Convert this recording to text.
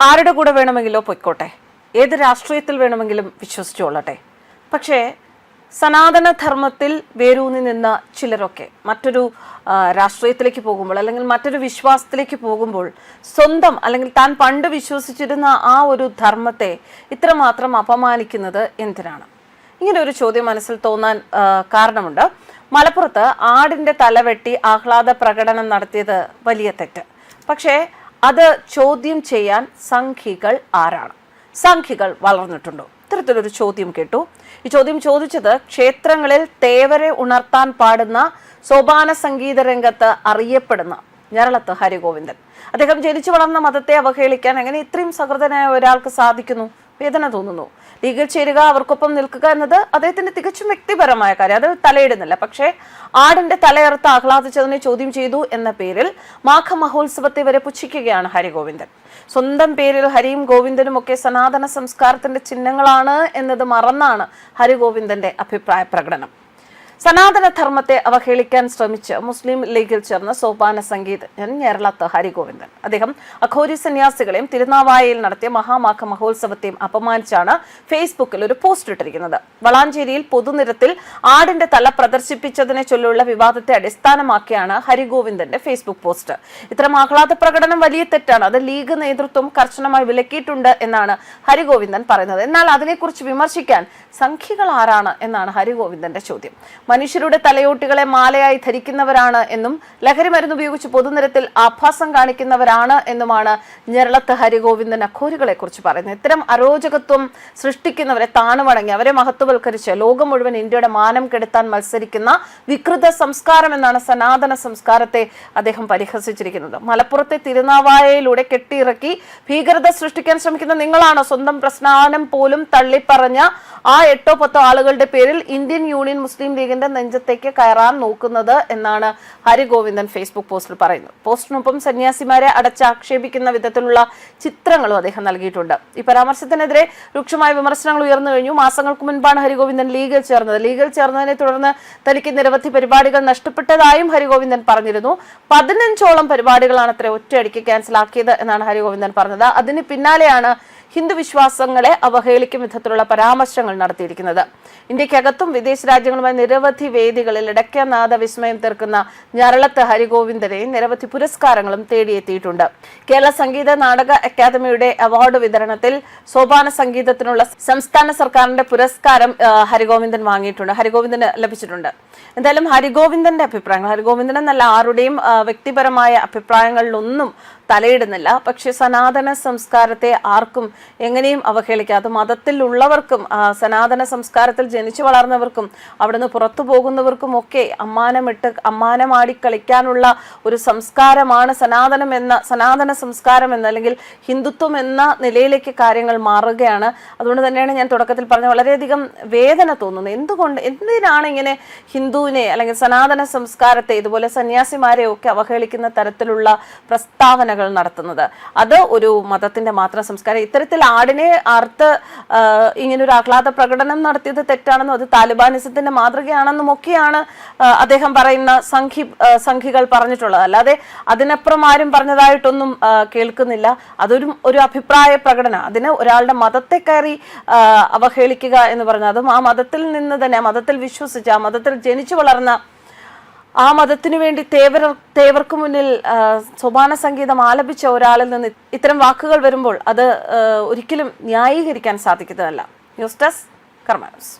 ആരുടെ കൂടെ വേണമെങ്കിലോ പൊയ്ക്കോട്ടെ, ഏത് രാഷ്ട്രീയത്തിൽ വേണമെങ്കിലും വിശ്വസിച്ചുകൊള്ളട്ടെ. പക്ഷേ സനാതനധർമ്മത്തിൽ വേരൂന്നി നിന്ന ചിലരൊക്കെ മറ്റൊരു രാഷ്ട്രീയത്തിലേക്ക് പോകുമ്പോൾ അല്ലെങ്കിൽ മറ്റൊരു വിശ്വാസത്തിലേക്ക് പോകുമ്പോൾ സ്വന്തം അല്ലെങ്കിൽ താൻ പണ്ട് വിശ്വസിച്ചിരുന്ന ആ ഒരു ധർമ്മത്തെ ഇത്രമാത്രം അപമാനിക്കുന്നത് എന്തിനാണ്? ഇങ്ങനെ ഒരു ചോദ്യം മനസ്സിൽ തോന്നാൻ കാരണമുണ്ട്. മലപ്പുറത്ത് ആടിന്റെ തലവെട്ടി ആഹ്ലാദ പ്രകടനം നടത്തിയത് വലിയ തെറ്റ്. പക്ഷേ അത് ചോദ്യം ചെയ്യാൻ സംഘികൾ ആരാണ്? സംഘികൾ വളർന്നിട്ടുണ്ടോ? ഇത്തരത്തിലൊരു ചോദ്യം കേട്ടു. ഈ ചോദ്യം ചോദിച്ചത് ക്ഷേത്രങ്ങളിൽ തേവരെ ഉണർത്താൻ പാടുന്ന സോപാന സംഗീത രംഗത്ത് അറിയപ്പെടുന്ന ഞരളത്ത് ഹരിഗോവിന്ദൻ. അദ്ദേഹം ജനിച്ചു വളർന്ന മതത്തെ അവഹേളിക്കാൻ എങ്ങനെ ഇത്രയും സഹൃദനായ ഒരാൾക്ക് സാധിക്കുന്നു? വേദന തോന്നുന്നു. ലീഗിൽ ചേരുക, അവർക്കൊപ്പം നിൽക്കുക എന്നത് അദ്ദേഹത്തിന്റെ തികച്ചും വ്യക്തിപരമായ കാര്യം, അത് തലയിടുന്നില്ല. പക്ഷേ ആടിന്റെ തലയറുത്ത് ആഹ്ലാദിച്ചതിനെ ചോദ്യം ചെയ്തു എന്ന പേരിൽ മാഘ മഹോത്സവത്തെ വരെ പുച്ഛിക്കുകയാണ് ഹരിഗോവിന്ദൻ. സ്വന്തം പേരിൽ ഹരിയും ഗോവിന്ദനും ഒക്കെ സനാതന സംസ്കാരത്തിന്റെ ചിഹ്നങ്ങളാണ് എന്നത് മറന്നാണ് ഹരിഗോവിന്ദന്റെ അഭിപ്രായ പ്രകടനം. സനാതനധർമ്മത്തെ അവഹേളിക്കാൻ ശ്രമിച്ച് മുസ്ലിം ലീഗിൽ ചേർന്ന സോപാന സംഗീതജ്ഞൻ ഞരളത്ത് ഹരിഗോവിന്ദൻ. അദ്ദേഹം അഘോരി സന്യാസികളെയും തിരുനാവായയിൽ നടത്തിയ മഹാമാഘ മഹോത്സവത്തെയും അപമാനിച്ചാണ് ഫേസ്ബുക്കിൽ ഒരു പോസ്റ്റ് ഇട്ടിരിക്കുന്നത്. വളാഞ്ചേരിയിൽ പൊതുനിരത്തിൽ ആടിന്റെ തല പ്രദർശിപ്പിച്ചതിനെ ചൊല്ലുള്ള വിവാദത്തെ അടിസ്ഥാനമാക്കിയാണ് ഹരിഗോവിന്ദന്റെ ഫേസ്ബുക്ക് പോസ്റ്റ്. ഇത്തരം ആഹ്ലാദ പ്രകടനം വലിയ തെറ്റാണ്, അത് ലീഗ് നേതൃത്വം കർശനമായി വിലക്കിയിട്ടുണ്ട് എന്നാണ് ഹരിഗോവിന്ദൻ പറയുന്നത്. എന്നാൽ അതിനെക്കുറിച്ച് വിമർശിക്കാൻ സംഘികൾ ആരാണ് എന്നാണ് ഹരിഗോവിന്ദന്റെ ചോദ്യം. മനുഷ്യരുടെ തലയോട്ടികളെ മാലയായി ധരിക്കുന്നവരാണ് എന്നും ലഹരി മരുന്ന് ഉപയോഗിച്ച് പൊതുനിരത്തിൽ ആഭാസം കാണിക്കുന്നവരാണ് എന്നുമാണ് ഞരളത്ത് ഹരിഗോവിന്ദൻ അഘോരികളെ കുറിച്ച് പറയുന്നത്. ഇത്തരം അരോചകത്വം സൃഷ്ടിക്കുന്നവരെ താണുവണങ്ങി അവരെ മഹത്വവൽക്കരിച്ച് ലോകം മുഴുവൻ ഇന്ത്യയുടെ മാനം കെടുത്താൻ മത്സരിക്കുന്ന വികൃത സംസ്കാരം എന്നാണ് സനാതന സംസ്കാരത്തെ അദ്ദേഹം പരിഹസിച്ചിരിക്കുന്നത്. മലപ്പുറത്തെ തിരുനാവായയിലൂടെ കെട്ടിയിറക്കി ഭീകരത സൃഷ്ടിക്കാൻ ശ്രമിക്കുന്ന നിങ്ങളാണ് സ്വന്തം പ്രസ്ഥാനം പോലും തള്ളിപ്പറഞ്ഞ ആ 8-10 ആളുകളുടെ പേരിൽ ഇന്ത്യൻ യൂണിയൻ മുസ്ലിം ലീഗിന്റെ നെഞ്ചത്തേക്ക് കയറാൻ നോക്കുന്നത് എന്നാണ് ഹരിഗോവിന്ദൻ ഫേസ്ബുക്ക് പോസ്റ്റിൽ പറയുന്നത്. പോസ്റ്റിനൊപ്പം സന്യാസിമാരെ അടച്ചാക്ഷേപിക്കുന്ന വിധത്തിലുള്ള ചിത്രങ്ങളും അദ്ദേഹം നൽകിയിട്ടുണ്ട്. ഈ പരാമർശത്തിനെതിരെ രൂക്ഷമായ വിമർശനങ്ങൾ ഉയർന്നു കഴിഞ്ഞു. മാസങ്ങൾക്ക് മുൻപാണ് ഹരിഗോവിന്ദൻ ലീഗിൽ ചേർന്നത്. ലീഗിൽ ചേർന്നതിനെ തുടർന്ന് തനിക്ക് നിരവധി പരിപാടികൾ നഷ്ടപ്പെട്ടതായും ഹരിഗോവിന്ദൻ പറഞ്ഞിരുന്നു. 15ഓളം പരിപാടികളാണ് അത്ര ഒറ്റയടിക്ക് ക്യാൻസലാക്കിയത് എന്നാണ് ഹരിഗോവിന്ദൻ പറഞ്ഞത്. അതിന് പിന്നാലെയാണ് ഹിന്ദു വിശ്വാസങ്ങളെ അവഹേളിക്കും വിധത്തിലുള്ള പരാമർശങ്ങൾ നടത്തിയിരിക്കുന്നത്. ഇന്ത്യക്കകത്തും വിദേശ രാജ്യങ്ങളുമായി നിരവധി വേദികളിൽ ഇടയ്ക്കനാഥ വിസ്മയം തീർക്കുന്ന ഞരളത്ത് ഹരിഗോവിന്ദനെ നിരവധി പുരസ്കാരങ്ങളും തേടിയെത്തിയിട്ടുണ്ട്. കേരള സംഗീത നാടക അക്കാദമിയുടെ അവാർഡ് വിതരണത്തിൽ സോപാന സംഗീതത്തിനുള്ള സംസ്ഥാന സർക്കാരിന്റെ പുരസ്കാരം ഹരിഗോവിന്ദൻ വാങ്ങിയിട്ടുണ്ട്, ഹരിഗോവിന്ദന് ലഭിച്ചിട്ടുണ്ട്. എന്തായാലും ഹരിഗോവിന്ദന്റെ അഭിപ്രായങ്ങൾ, ഹരിഗോവിന്ദൻ എന്നല്ല ആരുടെയും വ്യക്തിപരമായ അഭിപ്രായങ്ങളിലൊന്നും തലയിടുന്നില്ല. പക്ഷെ സനാതന സംസ്കാരത്തെ ആർക്കും എങ്ങനെയും അവഹേളിക്കാതെ മതത്തിലുള്ളവർക്കും സനാതന സംസ്കാരത്തിൽ ജനിച്ചു വളർന്നവർക്കും അവിടുന്ന് പുറത്തു പോകുന്നവർക്കും ഒക്കെ അമ്മാനമാടി കളിക്കാനുള്ള ഒരു സംസ്കാരമാണ് സനാതന സംസ്കാരം എന്ന അല്ലെങ്കിൽ ഹിന്ദുത്വം എന്ന നിലയിലേക്ക് കാര്യങ്ങൾ മാറുകയാണ്. അതുകൊണ്ട് തന്നെയാണ് ഞാൻ തുടക്കത്തിൽ പറഞ്ഞ വളരെയധികം വേദന തോന്നുന്നത്. എന്തിനാണ് ഇങ്ങനെ ഹിന്ദുവിനെ അല്ലെങ്കിൽ സനാതന സംസ്കാരത്തെ ഇതുപോലെ സന്യാസിമാരെ ഒക്കെ അവഹേളിക്കുന്ന തരത്തിലുള്ള പ്രസ്താവനകൾ നടത്തുന്നത്? അത് ഒരു മതത്തിന്റെ മാത്രം സംസ്കാരം. ഇത്തരത്തിൽ ആടിനെ അർത്ത് ഇങ്ങനൊരു ആഹ്ലാദ പ്രകടനം നടത്തിയത് തെറ്റാണെന്നും അത് താലിബാനിസത്തിന്റെ മാതൃകയാണെന്നും ഒക്കെയാണ് അദ്ദേഹം പറയുന്ന സംഘികൾ പറഞ്ഞിട്ടുള്ളത്. അല്ലാതെ അതിനപ്പുറം ആരും പറഞ്ഞതായിട്ടൊന്നും കേൾക്കുന്നില്ല. ഒരു അഭിപ്രായ പ്രകടനം. അതിന് ഒരാളുടെ മതത്തെ കയറി അവഹേളിക്കുക എന്ന് പറഞ്ഞാൽ അതും ആ മതത്തിൽ നിന്ന് തന്നെ, മതത്തിൽ വിശ്വസിച്ച് ആ മതത്തിൽ ജനിച്ചു വളർന്ന ആ മതത്തിനു വേണ്ടി തേവർക്ക് മുന്നിൽ സോപാന സംഗീതം ആലപിച്ച ഒരാളിൽ നിന്ന് ഇത്തരം വാക്കുകൾ വരുമ്പോൾ അത് ഒരിക്കലും ന്യായീകരിക്കാൻ സാധിക്കുന്നതല്ല. ന്യൂസ് ഡെസ്ക് കർമ്മ ന്യൂസ്.